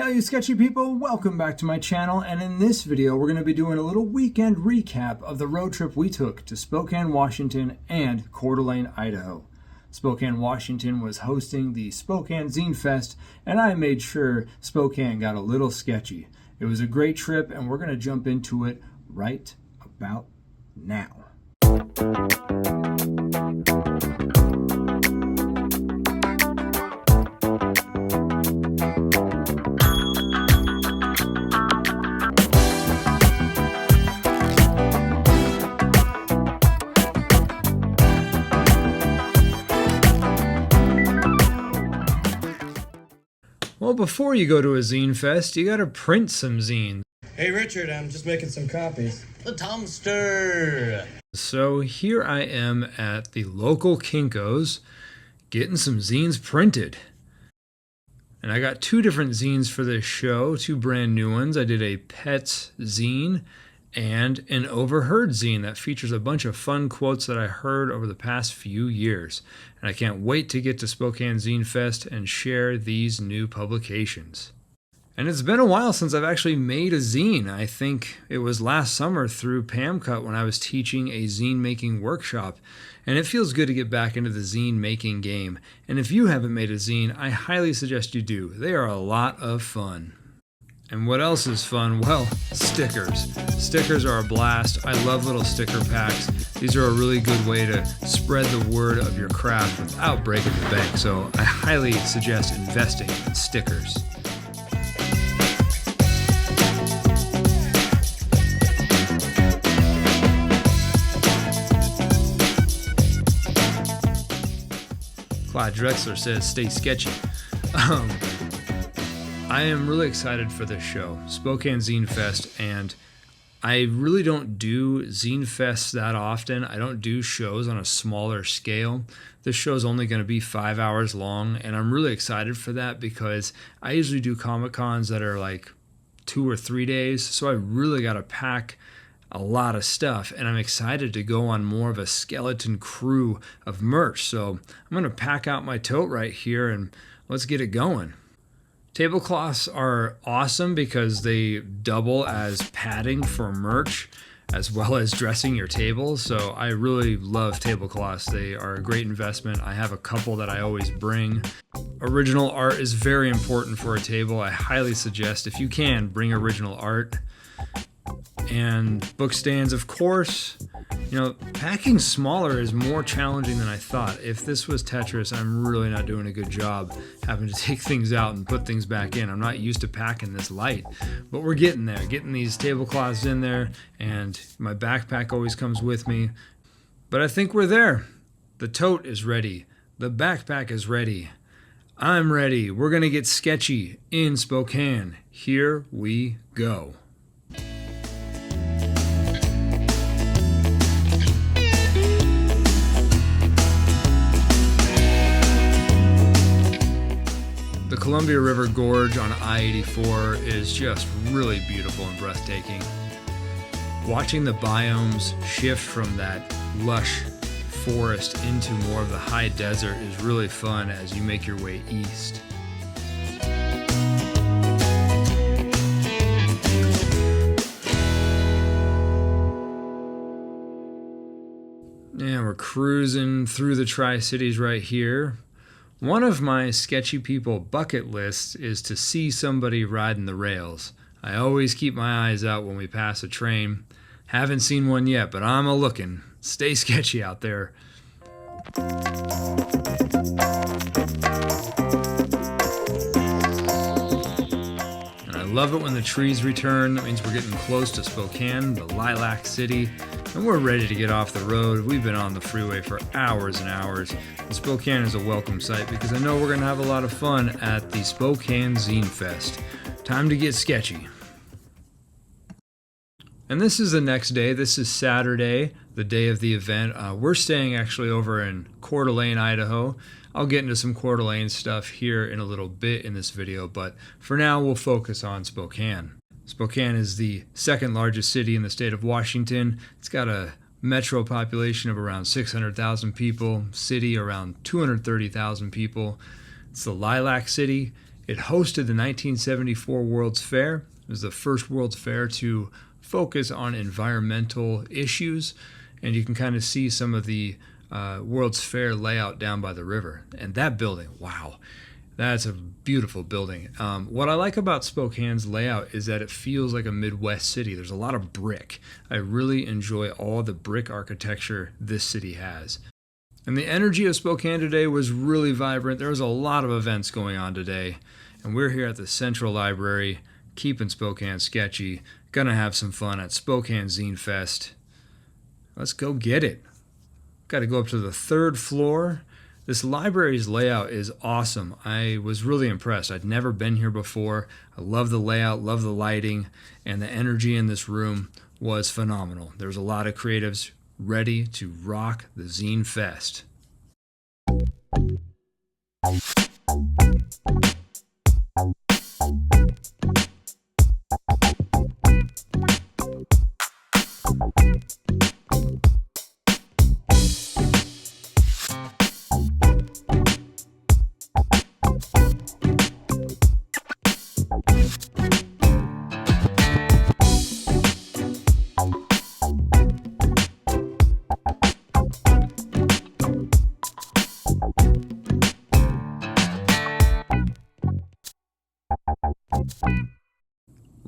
Hey all you sketchy people, welcome back to my channel, and in this video we're going to be doing a little weekend recap of the road trip we took to Spokane, Washington and Coeur d'Alene, Idaho. Spokane, Washington was hosting the Spokane Zine Fest, and I made sure Spokane got a little sketchy. It was a great trip, and we're going to jump into it right about now. Well, before you go to a zine fest, you gotta print some zines. Hey Richard, I'm just making some copies. The Tomster! So here I am at the local Kinko's getting some zines printed. And I got two different zines for this show, two brand new ones. I did a pets zine and an overheard zine that features a bunch of fun quotes that I heard over the past few years. And I can't wait to get to Spokane Zine Fest and share these new publications. And it's been a while since I've actually made a zine. I think it was last summer through PamCut when I was teaching a zine making workshop. And it feels good to get back into the zine making game. And if you haven't made a zine, I highly suggest you do. They are a lot of fun. And what else is fun? Well, stickers. Stickers are a blast. I love little sticker packs. These are a really good way to spread the word of your craft without breaking the bank. So I highly suggest investing in stickers. Clyde Drexler says, stay sketchy. I am really excited for this show, Spokane Zine Fest, and I really don't do Zine Fests that often. I don't do shows on a smaller scale. This show is only going to be 5 hours long, and I'm really excited for that because I usually do Comic-Cons that are like 2 or 3 days, so I really got to pack a lot of stuff, and I'm excited to go on more of a skeleton crew of merch. So I'm going to pack out my tote right here, and let's get it going. Tablecloths are awesome because they double as padding for merch as well as dressing your table. So I really love tablecloths. They are a great investment. I have a couple that I always bring. Original art is very important for a table. I highly suggest, if you can, bring original art. And book stands, of course. You know, packing smaller is more challenging than I thought. If this was Tetris, I'm really not doing a good job having to take things out and put things back in. I'm not used to packing this light, but we're getting there, getting these tablecloths in there, and my backpack always comes with me. But I think we're there. The tote is ready. The backpack is ready. I'm ready. We're gonna get sketchy in Spokane. Here we go. The Columbia River Gorge on I-84 is just really beautiful and breathtaking. Watching the biomes shift from that lush forest into more of the high desert is really fun as you make your way east. Yeah, we're cruising through the Tri-Cities right here. One of my sketchy people bucket lists is to see somebody riding the rails. I always keep my eyes out when we pass a train. Haven't seen one yet, but I'm a-looking. Stay sketchy out there. And I love it when the trees return. That means we're getting close to Spokane, the Lilac City. And we're ready to get off the road. We've been on the freeway for hours and hours. And Spokane is a welcome sight because I know we're going to have a lot of fun at the Spokane Zine Fest. Time to get sketchy. And this is the next day. This is Saturday, the day of the event. We're staying actually over in Coeur d'Alene, Idaho. I'll get into some Coeur d'Alene stuff here in a little bit in this video, but for now we'll focus on Spokane. Spokane is the second largest city in the state of Washington. It's got a metro population of around 600,000 people, city around 230,000 people. It's the Lilac City. It hosted the 1974 World's Fair. It was the first World's Fair to focus on environmental issues, and you can kind of see some of the World's Fair layout down by the river. And that building, wow, that's a beautiful building. What I like about Spokane's layout is that it feels like a Midwest city. There's a lot of brick. I really enjoy all the brick architecture this city has. And the energy of Spokane today was really vibrant. There was a lot of events going on today. And we're here at the Central Library, keeping Spokane sketchy. Gonna have some fun at Spokane Zine Fest. Let's go get it. Got to go up to the 3rd floor. This library's layout is awesome. I was really impressed. I'd never been here before. I love the layout, love the lighting, and the energy in this room was phenomenal. There's a lot of creatives ready to rock the Zine Fest.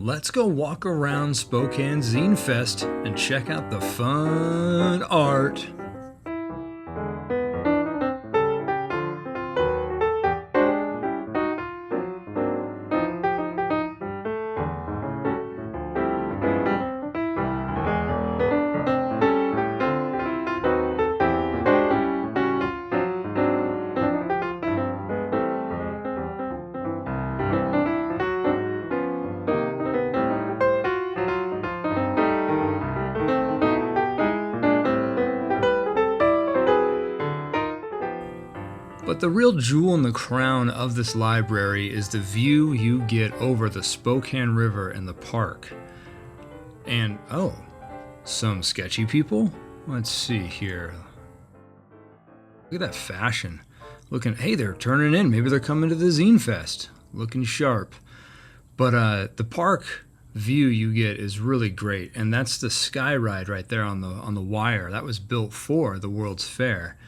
Let's go walk around Spokane Zine Fest and check out the fun art. But the real jewel in the crown of this library is the view you get over the Spokane River and the park. And, oh, some sketchy people? Let's see here. Look at that fashion. Looking, hey, they're turning in. Maybe they're coming to the Zine Fest. Looking sharp. But the park view you get is really great. And that's the sky ride right there on the wire. That was built for the World's Fair.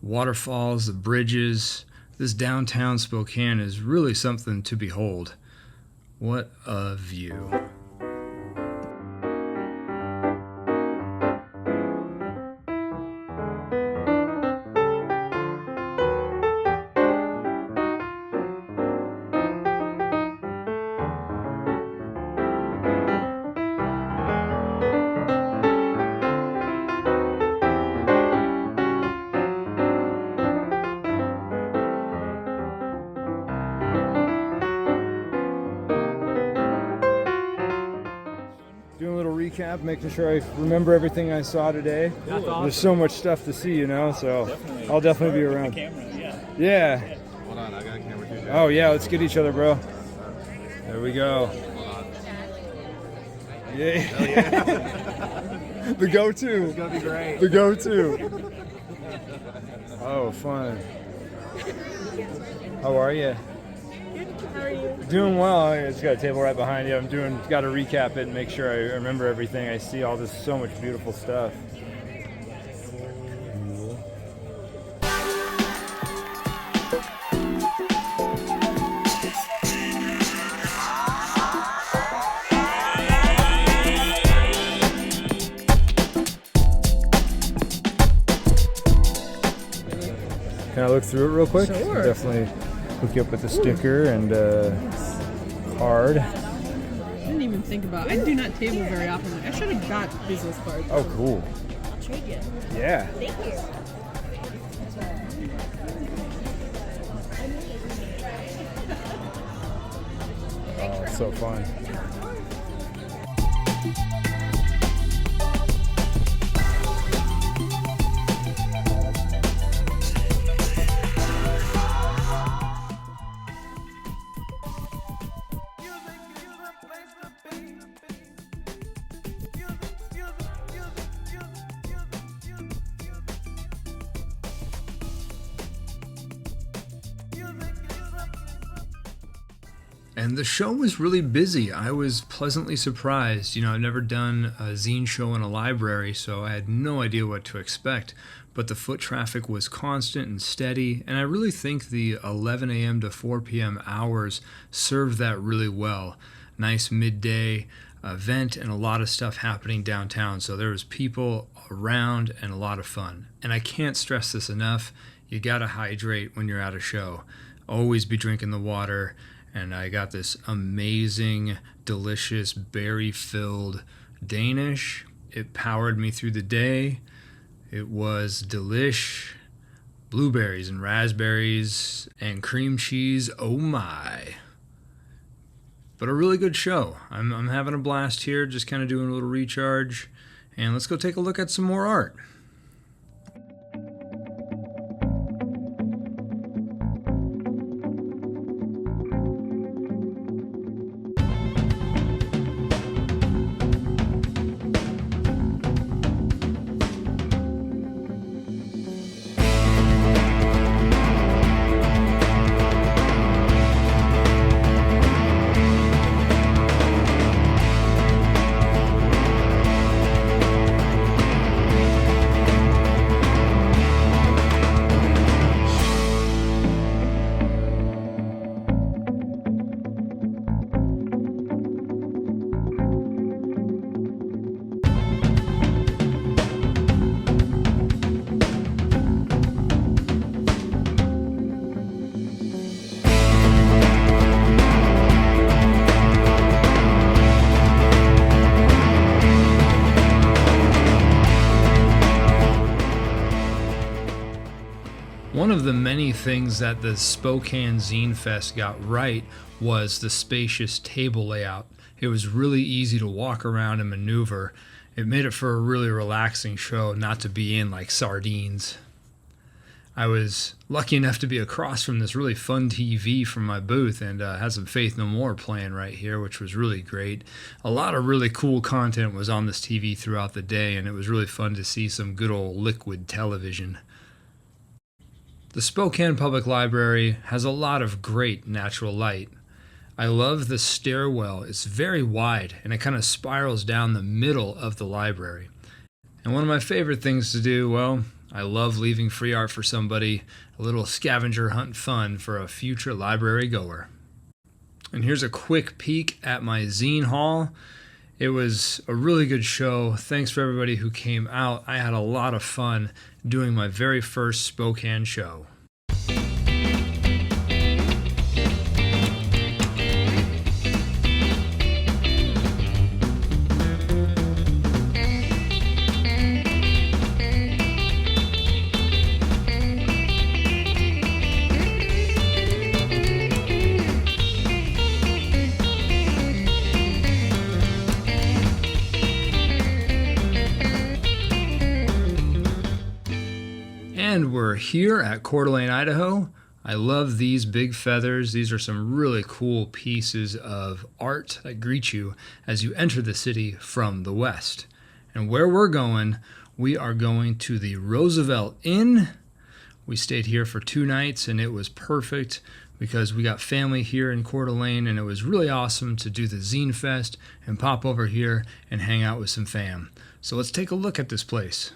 Waterfalls, the bridges, this downtown Spokane is really something to behold. What a view. Doing a little recap, making sure I remember everything I saw today. That's awesome. There's so much stuff to see, so Definitely. I'll definitely be around. Camera, yeah. Yeah. Hold on, I got a camera too. Oh yeah, let's get each other, bro. There we go. Yeah. The go-to. It's gonna be great. The go-to. Oh, fun. How are you? How are you? Doing well. I just got a table right behind you. Got to recap it and make sure I remember everything. I see all this so much beautiful stuff. Can I look through it real quick? Sure. Definitely hook you up with a sticker and card. I didn't even think about it. I do not table very often. I should have got business cards. Oh, cool. I'll trade you. Yeah. Thank you. Oh, it's so fun. And the show was really busy. I was pleasantly surprised. I've never done a zine show in a library, so I had no idea what to expect. But the foot traffic was constant and steady, and I really think the 11 a.m. to 4 p.m. hours served that really well. Nice midday event and a lot of stuff happening downtown, so there was people around and a lot of fun. And I can't stress this enough, you gotta hydrate when you're at a show. Always be drinking the water. And I got this amazing, delicious, berry-filled Danish. It powered me through the day. It was delish. Blueberries and raspberries and cream cheese. Oh my. But a really good show. I'm having a blast here, just kind of doing a little recharge. And let's go take a look at some more art. One of the many things that the Spokane Zine Fest got right was the spacious table layout. It was really easy to walk around and maneuver. It made it for a really relaxing show, not to be in like sardines. I was lucky enough to be across from this really fun TV from my booth and had some Faith No More playing right here, which was really great. A lot of really cool content was on this TV throughout the day, and it was really fun to see some good old liquid television. The Spokane Public Library has a lot of great natural light. I love the stairwell. It's very wide and it kind of spirals down the middle of the library. And one of my favorite things to do, well, I love leaving free art for somebody, a little scavenger hunt fun for a future library goer. And here's a quick peek at my zine haul. It was a really good show. Thanks for everybody who came out. I had a lot of fun doing my very first Spokane show. And we're here at Coeur d'Alene, Idaho. I love these big feathers. These are some really cool pieces of art that greet you as you enter the city from the west. And where we're going, we are going to the Roosevelt Inn. We stayed here for 2 nights and it was perfect because we got family here in Coeur d'Alene and it was really awesome to do the Zine Fest and pop over here and hang out with some fam. So let's take a look at this place.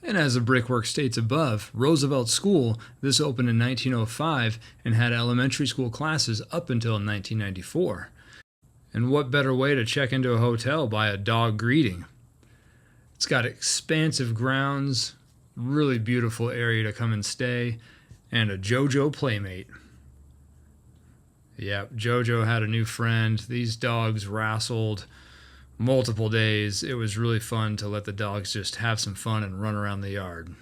And as the brickwork states above, Roosevelt School, this opened in 1905 and had elementary school classes up until 1994. And what better way to check into a hotel by a dog greeting? It's got expansive grounds, really beautiful area to come and stay, and a JoJo playmate. Yep, JoJo had a new friend. These dogs wrestled multiple days. It was really fun to let the dogs just have some fun and run around the yard.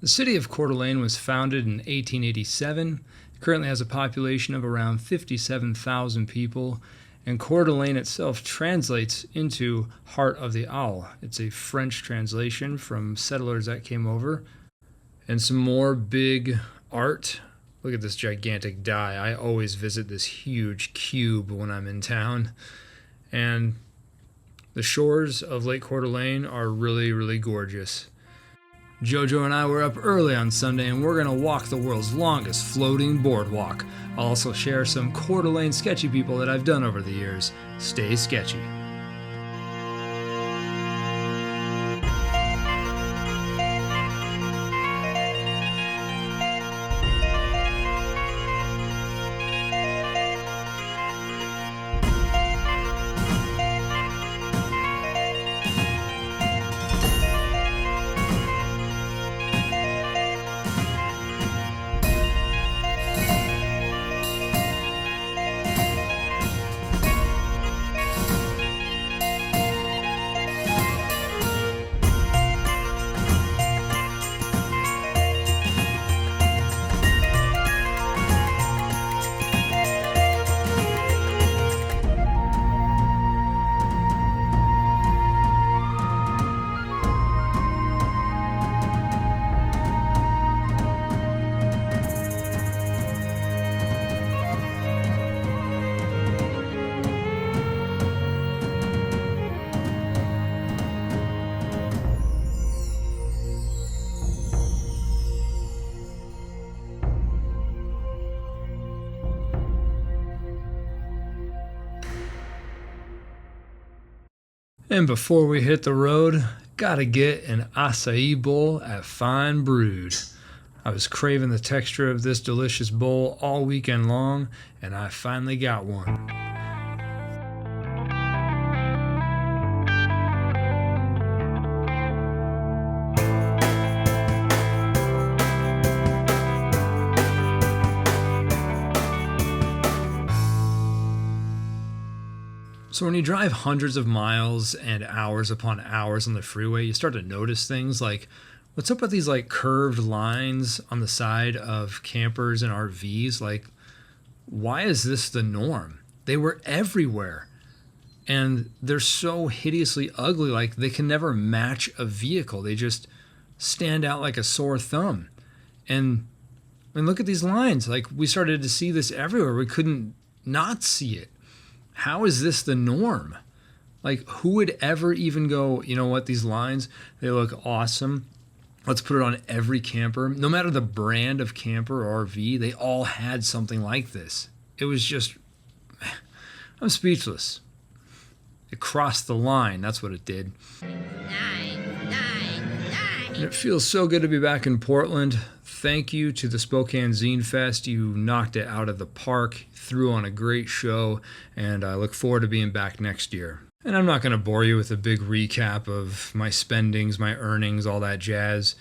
The city of Coeur d'Alene was founded in 1887 It currently has a population of around 57,000 people, and Coeur d'Alene itself translates into Heart of the Owl. It's a French translation from settlers that came over. And some more big art. Look at this gigantic die. I always visit this huge cube when I'm in town. And the shores of Lake Coeur d'Alene are really, really gorgeous. Jojo and I were up early on Sunday, and we're going to walk the world's longest floating boardwalk. I'll also share some Coeur d'Alene sketchy people that I've done over the years. Stay sketchy. And before we hit the road, gotta get an acai bowl at Fine Brewed. I was craving the texture of this delicious bowl all weekend long, and I finally got one. So when you drive hundreds of miles and hours upon hours on the freeway, you start to notice things like, what's up with these like curved lines on the side of campers and RVs? Like, why is this the norm? They were everywhere. And they're so hideously ugly, like they can never match a vehicle. They just stand out like a sore thumb. And look at these lines. Like, we started to see this everywhere. We couldn't not see it. How is this the norm? Like, who would ever even go, you know what, these lines, they look awesome. Let's put it on every camper. No matter the brand of camper or RV, they all had something like this. It was just, I'm speechless. It crossed the line, that's what it did. And it feels so good to be back in Portland. Thank you to the Spokane Zine Fest. You knocked it out of the park, threw on a great show, and I look forward to being back next year. And I'm not going to bore you with a big recap of my spendings, my earnings, all that jazz,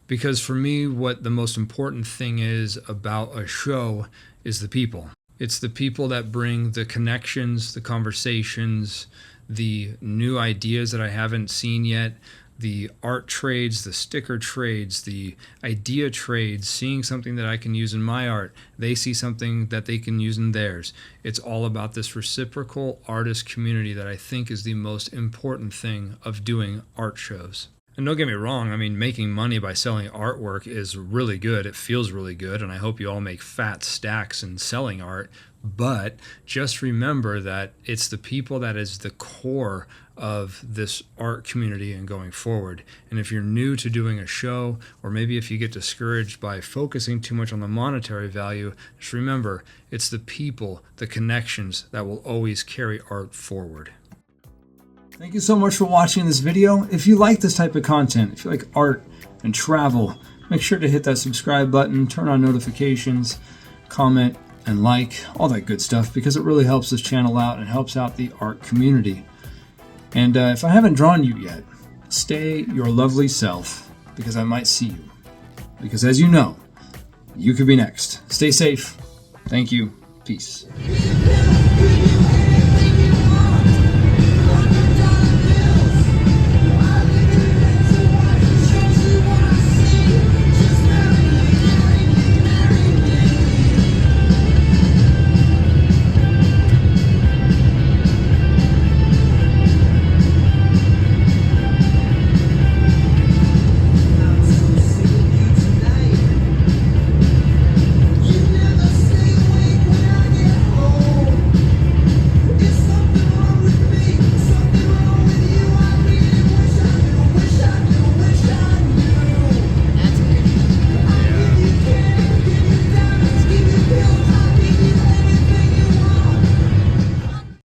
because for me, what the most important thing is about a show is the people. It's the people that bring the connections, the conversations, the new ideas that I haven't seen yet, the art trades, the sticker trades, the idea trades, seeing something that I can use in my art. They see something that they can use in theirs. It's all about this reciprocal artist community that I think is the most important thing of doing art shows. And don't get me wrong, I mean, making money by selling artwork is really good. It feels really good, and I hope you all make fat stacks in selling art. But just remember that it's the people that is the core of this art community and going forward. And if you're new to doing a show, or maybe if you get discouraged by focusing too much on the monetary value, just remember, it's the people, the connections that will always carry art forward. Thank you so much for watching this video. If you like this type of content, if you like art and travel, make sure to hit that subscribe button, turn on notifications, comment, and like, all that good stuff, because it really helps this channel out and helps out the art community. And if I haven't drawn you yet, stay your lovely self, because I might see you. Because as you know, you could be next. Stay safe. Thank you. Peace.